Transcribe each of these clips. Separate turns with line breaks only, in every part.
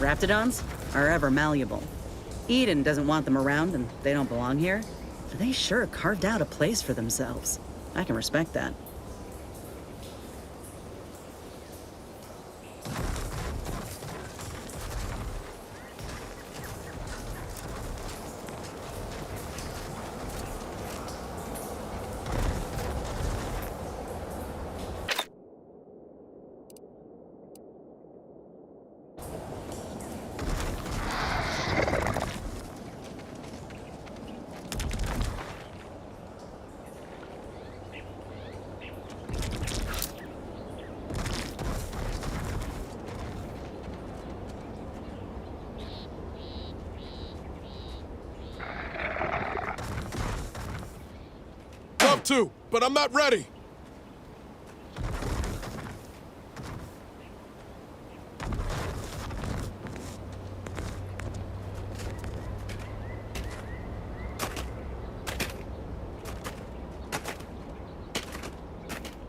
Raptidons are ever malleable. Eden doesn't want them around and they don't belong here, but they sure carved out a place for themselves. I can respect that.
Too, but I'm not ready.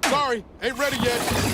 Sorry, ain't ready yet.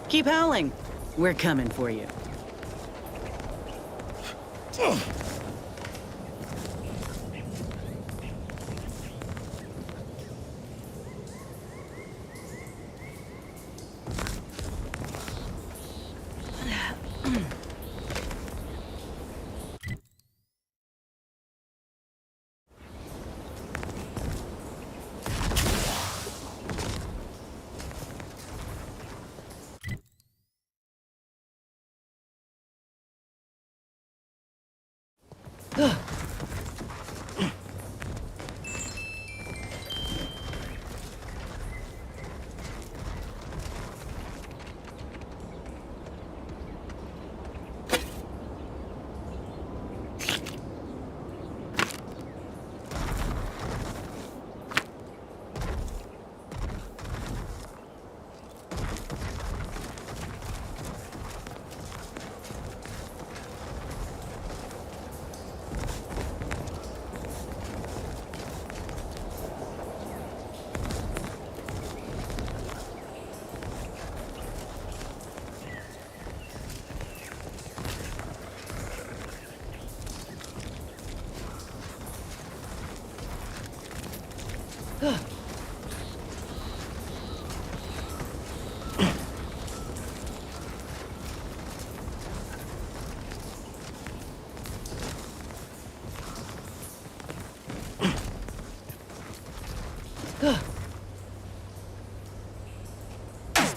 Keep howling. We're coming for you.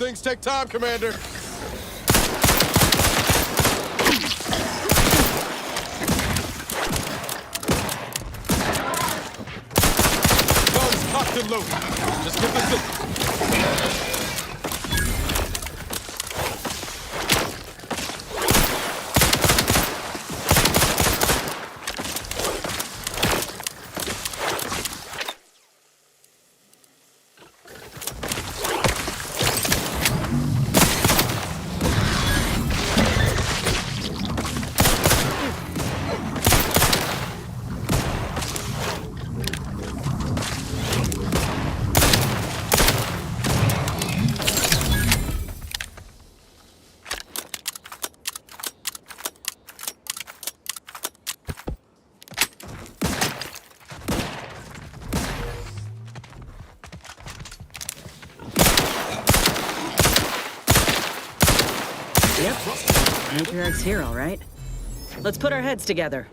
things take time, Commander. Guns cocked and loaded. Just get the zip.
Yep. Matriarch's here, all right. Let's put our heads together.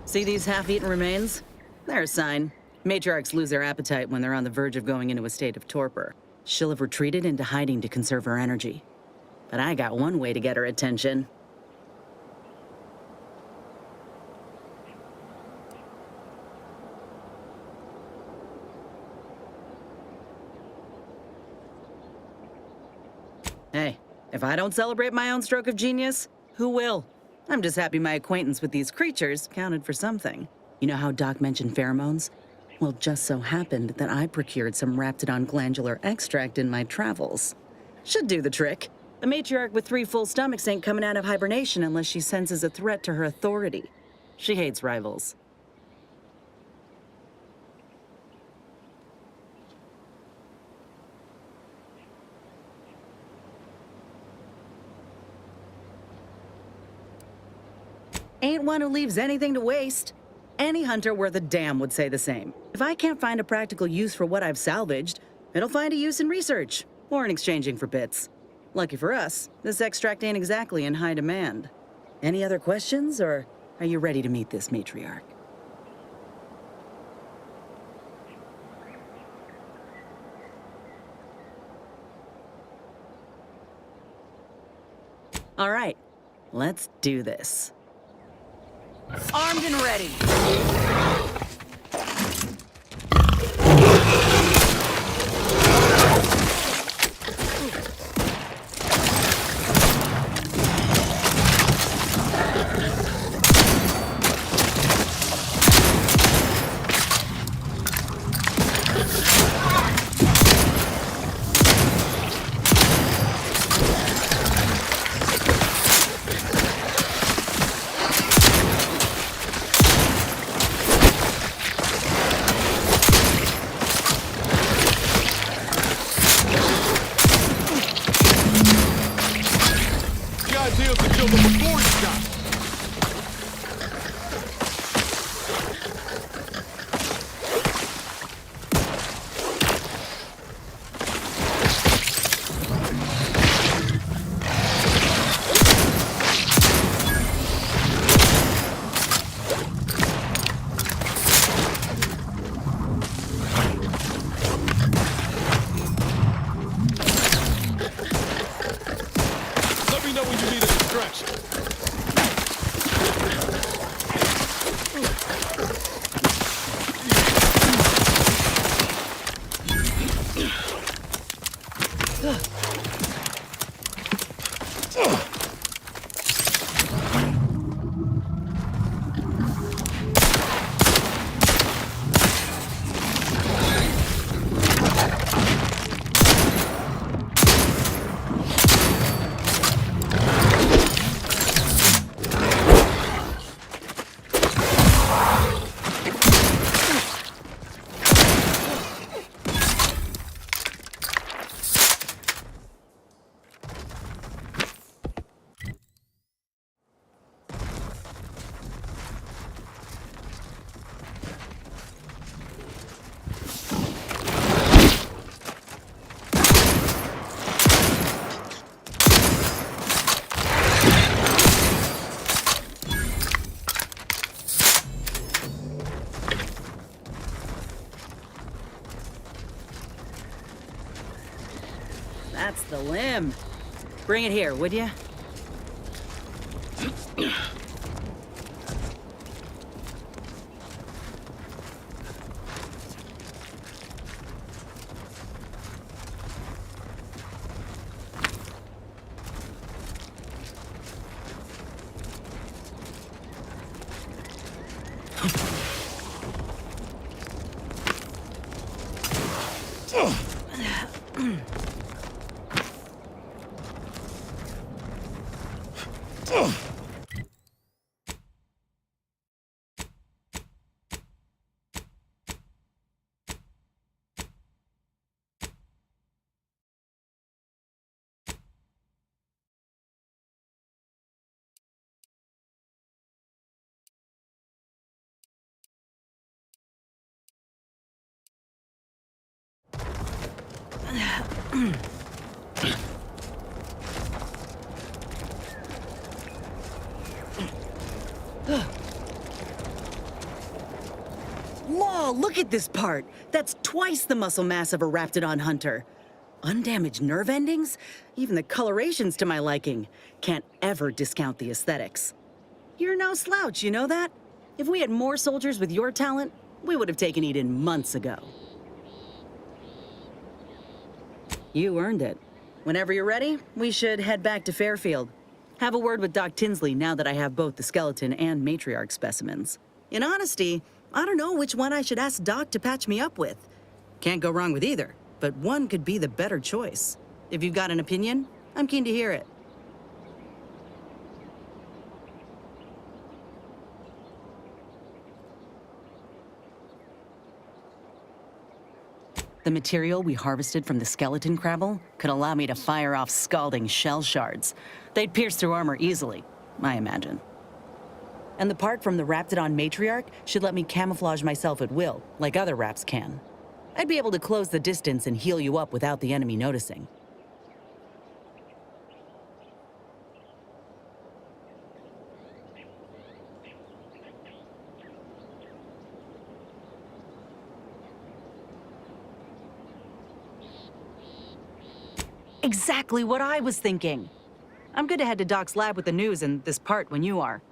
See these half-eaten remains? They're a sign. Matriarchs lose their appetite when they're on the verge of going into a state of torpor. She'll have retreated into hiding to conserve her energy. But I got one way to get her attention. Hey, if I don't celebrate my own stroke of genius, who will? I'm just happy my acquaintance with these creatures counted for something. You know how Doc mentioned pheromones? Well, just so happened that I procured some Raptidon glandular extract in my travels. Should do the trick. The matriarch with 3 full stomachs ain't coming out of hibernation unless she senses a threat to her authority. She hates rivals. Ain't one who leaves anything to waste. Any hunter worth a damn would say the same. If I can't find a practical use for what I've salvaged, it'll find a use in research, or in exchanging for bits. Lucky for us, this extract ain't exactly in high demand. Any other questions, or are you ready to meet this matriarch? All right, let's do this. Armed and ready. That's the limb. Bring it here, would you? Whoa, look at this part. That's twice the muscle mass of a Raptidon hunter. Undamaged nerve endings? Even the coloration's to my liking. Can't ever discount the aesthetics. You're no slouch, you know that? If we had more soldiers with your talent, we would have taken Eden months ago. You earned it. Whenever you're ready, we should head back to Fairfield. Have a word with Doc Tinsley now that I have both the skeleton and matriarch specimens. In honesty, I don't know which one I should ask Doc to patch me up with. Can't go wrong with either, but one could be the better choice. If you've got an opinion, I'm keen to hear it. The material we harvested from the skeleton crabble could allow me to fire off scalding shell shards. They'd pierce through armor easily, I imagine. And the part from the Raptidon matriarch should let me camouflage myself at will, like other Raps can. I'd be able to close the distance and heal you up without the enemy noticing. Exactly what I was thinking. I'm good to head to Doc's lab with the news and this part when you are.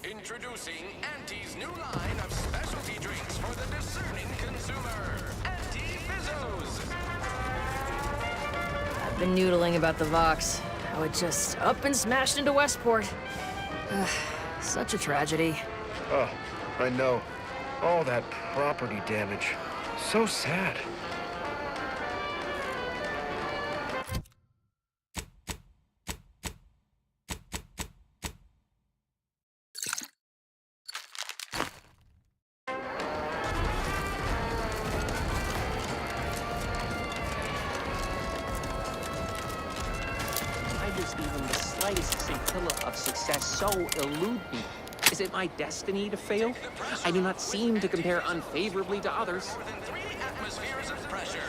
Introducing Auntie's new line of specialty drinks for the discerning consumer. Auntie Fizzos.
I've been noodling about the Vox. How it just up and smashed into Westport. Such a tragedy.
Oh, I know. All that property damage. So sad.
Why does even the slightest scintilla of success so elude me? Is it my destiny to fail? I do not seem to compare unfavorably to others.
More than 3 atmospheres of pressure.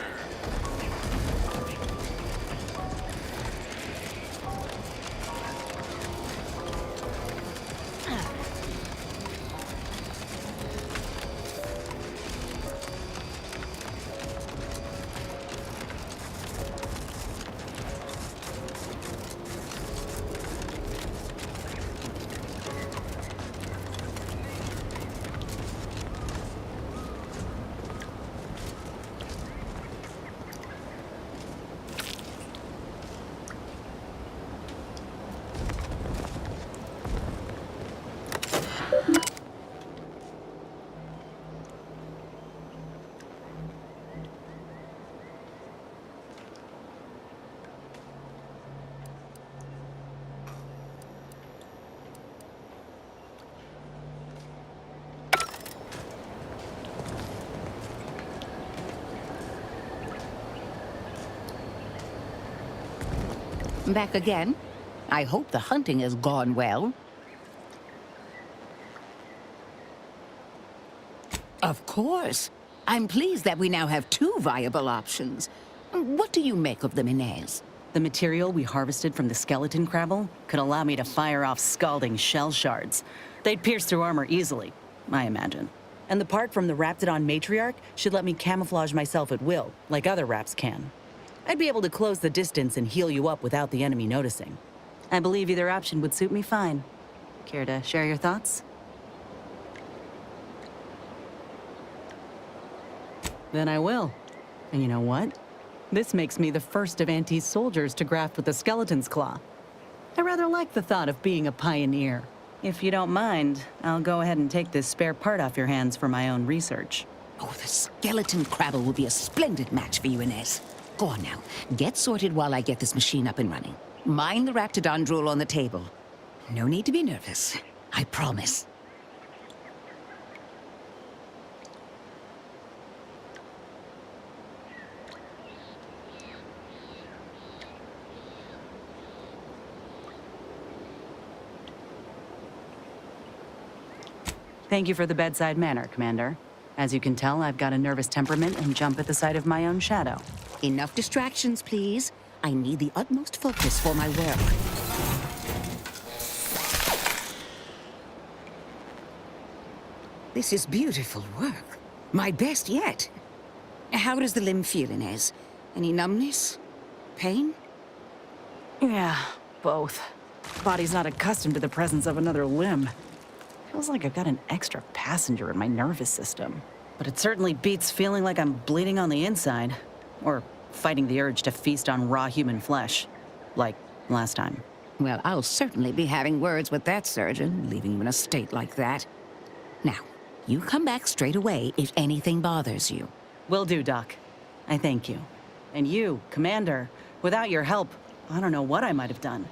Back again? I hope the hunting has gone well. Of course. I'm pleased that we now have 2 viable options. What do you make of them, Inez?
The material we harvested from the skeleton crabble could allow me to fire off scalding shell shards. They'd pierce through armor easily, I imagine. And the part from the Raptidon matriarch should let me camouflage myself at will, like other Raps can. I'd be able to close the distance and heal you up without the enemy noticing. I believe either option would suit me fine. Care to share your thoughts? Then I will. And you know what? This makes me the first of Auntie's soldiers to graft with the skeleton's claw. I rather like the thought of being a pioneer. If you don't mind, I'll go ahead and take this spare part off your hands for my own research.
Oh, the skeleton crabble will be a splendid match for you, Inez. Go on now. Get sorted while I get this machine up and running. Mind the Raptidon drool on the table. No need to be nervous. I promise.
Thank you for the bedside manner, Commander. As you can tell, I've got a nervous temperament and jump at the sight of my own shadow.
Enough distractions, please. I need the utmost focus for my work. This is beautiful work. My best yet. How does the limb feel, Inez? Any numbness? Pain?
Yeah, both. Body's not accustomed to the presence of another limb. Feels like I've got an extra passenger in my nervous system. But it certainly beats feeling like I'm bleeding on the inside. Or fighting the urge to feast on raw human flesh. Like last time.
Well, I'll certainly be having words with that surgeon, leaving you in a state like that. Now, you come back straight away if anything bothers you.
Will do, Doc. I thank you. And you, Commander, without your help, I don't know what I might have done.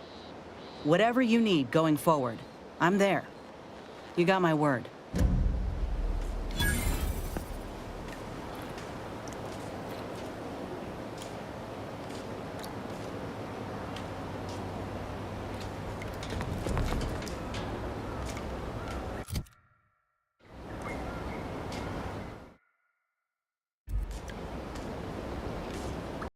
Whatever you need going forward, I'm there. You got my word.